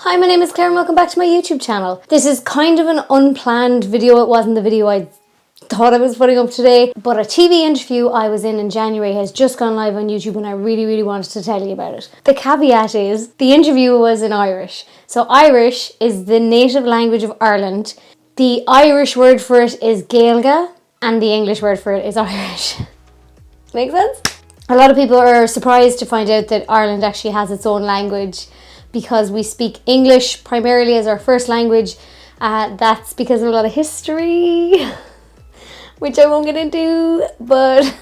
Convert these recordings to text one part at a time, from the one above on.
Hi, my name is Claire and welcome back to my YouTube channel. This is kind of an unplanned video. It wasn't the video I thought I was putting up today, but a TV interview I was in January has just gone live on YouTube and I really wanted to tell you about it. The caveat is the interview was in Irish. So Irish is the native language of Ireland. The Irish word for it is Gaeilge and the English word for it is Irish. Make sense? A lot of people are surprised to find out that Ireland actually has its own language because we speak English primarily as our first language. That's because of a lot of history, which I won't get into, but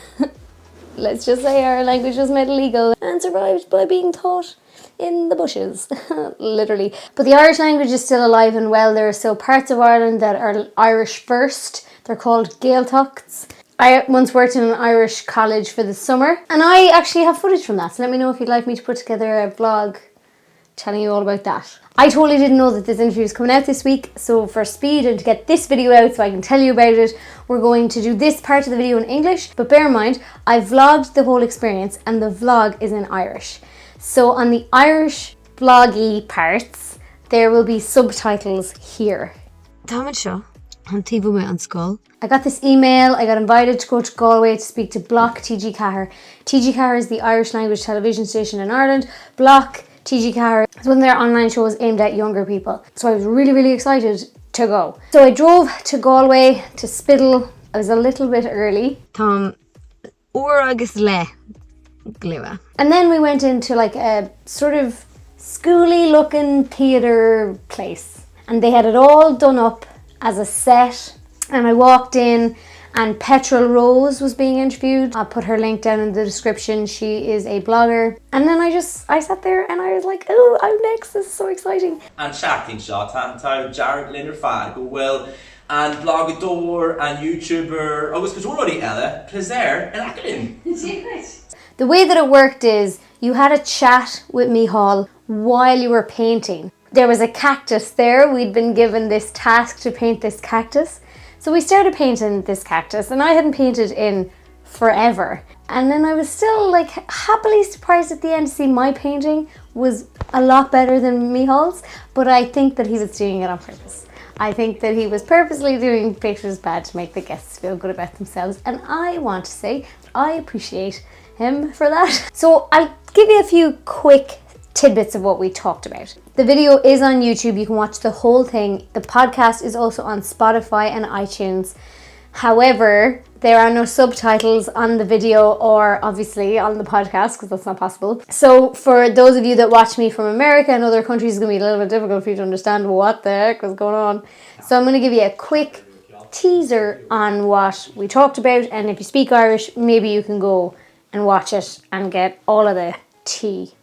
let's just say our language was made illegal and survived by being taught in the bushes, literally. But the Irish language is still alive and well. There are still parts of Ireland that are Irish first. They're called Gaeltachts. I once worked in an Irish college for the summer, and I actually have footage from that, so let me know if you'd like me to put together a vlog telling you all about that. I totally didn't know that this interview is coming out this week, so for speed and to get this video out so I can tell you about it, we're going to do this part of the video in English, but bear in mind, I vlogged the whole experience and the vlog is in Irish. So on the Irish vloggy parts, there will be subtitles here. Táimid seo an tíomh an Scoil. I got this email, I got invited to go to Galway to speak to Block TG Cahir. TG Cahir is the Irish language television station in Ireland. Block TG Cahir is one of their online shows aimed at younger people. So I was really excited to go. So I drove to Galway to Spittle. I was a little bit early. Tom agus le glua. And then we went into like a sort of schooly looking theatre place. And they had it all done up as a set. And I walked in and Petrol Rose was being interviewed. I'll put her link down in the description. She is a blogger. And then I sat there and I was like, oh, I'm next. This is so exciting. And chatting shot, and Jared Linder Fag, well, and blogador and YouTuber, agus cos already Ella, Clisare, and Acadin. The way that it worked is you had a chat with Micheál while you were painting. There was a cactus there. We'd been given this task to paint this cactus. So we started painting this cactus and I hadn't painted in forever. And then I was still like happily surprised at the end to see my painting was a lot better than Micheál's, but I think that he was doing it on purpose. I think that he was purposely doing pictures bad to make the guests feel good about themselves. And I want to say that I appreciate him for that. So I'll give you a few quick tidbits of what we talked about. The video is on YouTube. You can watch the whole thing. The podcast is also on Spotify and iTunes. However, there are no subtitles on the video or obviously on the podcast because that's not possible. So for those of you that watch me from America and other countries, it's going to be a little bit difficult for you to understand what the heck was going on. So I'm going to give you a quick teaser on what we talked about, and if you speak Irish, maybe you can go and watch it and get all of the tea,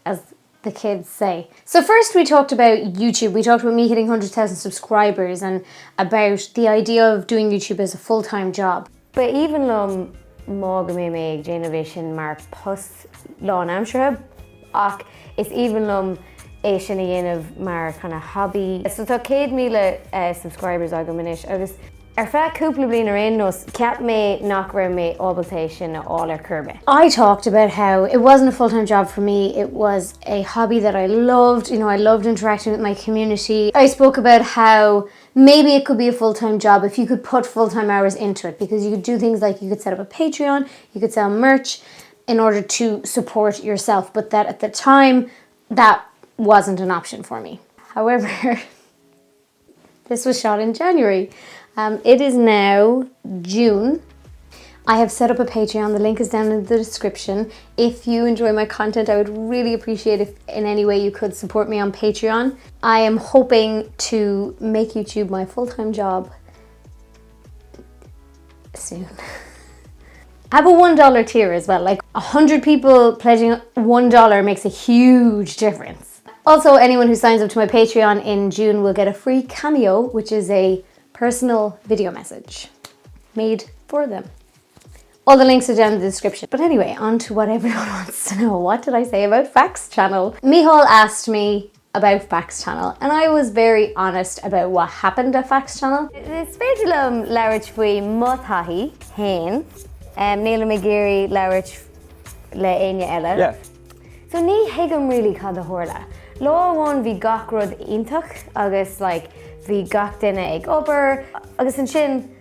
as the kids say. So first we talked about YouTube. We talked about me hitting 100,000 subscribers and about the idea of doing YouTube as a full-time job. But even though mága mé méid Géneration mar pus lán amsre, ach is even though é sin a dhéanamh mar kind of hobby. So tá 100,000 subscribers agam inis agus ar feadh cúpla bliain ar aon nos ceap mé nach raibh mé ábalta sin all ar curbe. I talked about how it wasn't a full-time job for me. It was a hobby that I loved. You know, I loved interacting with my community. I spoke about how maybe it could be a full-time job if you could put full-time hours into it, because you could do things like you could set up a Patreon, you could sell merch in order to support yourself, but that at the time that wasn't an option for me. However, this was shot in January. It is now June. I have set up a Patreon. The link is down in the description. If you enjoy my content, I would really appreciate if in any way you could support me on Patreon. I am hoping to make YouTube my full-time job soon. I have a $1 tier as well. Like 100 people pledging $1 makes a huge difference. Also, anyone who signs up to my Patreon in June will get a free cameo, which is a personal video message made for them. All the links are down in the description. But anyway, on to what everyone wants to know. What did I say about Facts Channel? Micheál asked me about Facts Channel and I was very honest about what happened at Facts Channel. It's féidir leabhart faoi mothaí hain, Níl McGeary leabhart le aine eile. Yeah. So ní hiagam really cad a thorla. Lo one bhí gach rud iontach agus like bhí gach duine ag obair agus an sin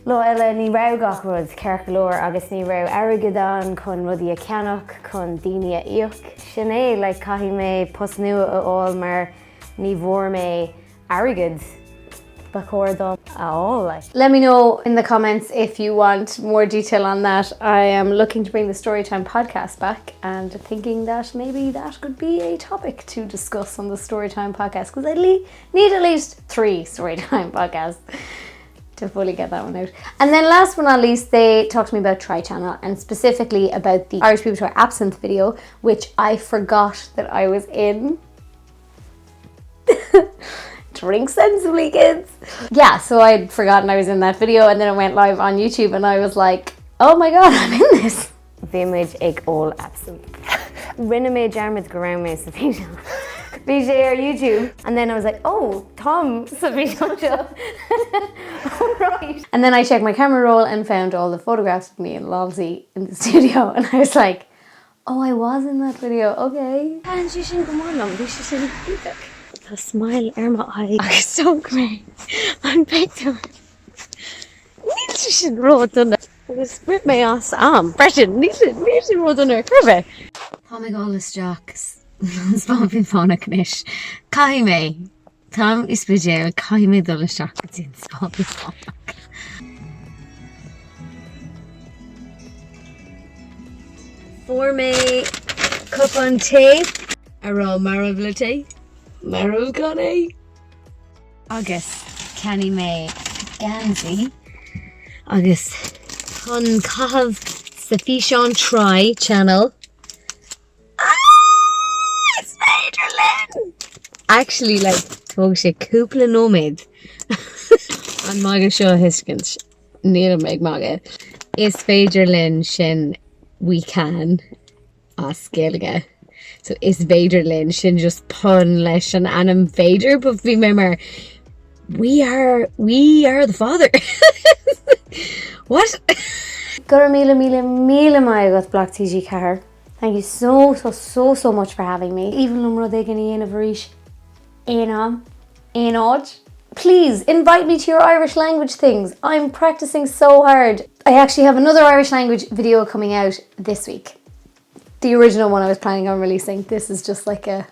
lo eile ní rah gach rud cearcalóir agus ní rah airgeadán chun rudí a ceannach chun daoine a íoc. Sin é le caithfí mé post nua a fháil mar ní bhór mé airgead ba chóir at all. Like. Let me know in the comments if you want more detail on that. I am looking to bring the Storytime podcast back and thinking that maybe that could be a topic to discuss on the Storytime podcast because I need at least 3 Storytime podcasts to fully get that one out. And then last but not least, they talked to me about Try Channel and specifically about the Irish People Try Absinthe video, which I forgot that I was in. Drink sensibly, kids. Yeah, so I'd forgotten I was in that video and then it went live on YouTube and I was like, oh my god, I'm in this. The image ag all absinthe. Rinne me jarmid go round me sa video. BJ or YouTube. And then I was like, oh, Tom, sa video. All right. And then I checked my camera roll and found all the photographs of me and Lolsey in the studio and I was like, oh, I was in that video, okay. And she shouldn't come on long, she shouldn't do that. A smile ar my eye. Oh, so great. I'm big time. Níl sin rud duna. Agus rip mé as am. Breton, níl sin rud duna curve. Tá mé gálas Jacks. Spá fin fána cnis. Cai mé. Tam is bidéil cai mé dula Jacks din spá fin fána. For me cup on tea. Ará marabla tea. Marrow Connie. Agus Kenny May Gansey. Agus Hun Cav Sufficient Try Channel. It's Major Lynn. Actually, like, tog sé cúpla nóméid. An maga seo hiskins. Níl meg maga. Is Major Lynn sin we can as Gaeilge. So is Vader Lynn sin just pun leis an anam Vader, but bhí mé mar we are the father. What? Gur míle maigat Block TG Cahar. Thank you so much for having me. Even lum rud ag an íana bhríis éanam éanóid. Please invite me to your Irish language things. I'm practicing so hard. I actually have another Irish language video coming out this week. The original one I was planning on releasing. This is just like a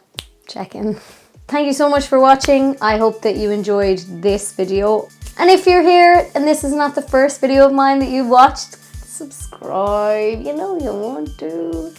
check-in. Thank you so much for watching. I hope that you enjoyed this video. And if you're here and this is not the first video of mine that you've watched, subscribe. You know you want to.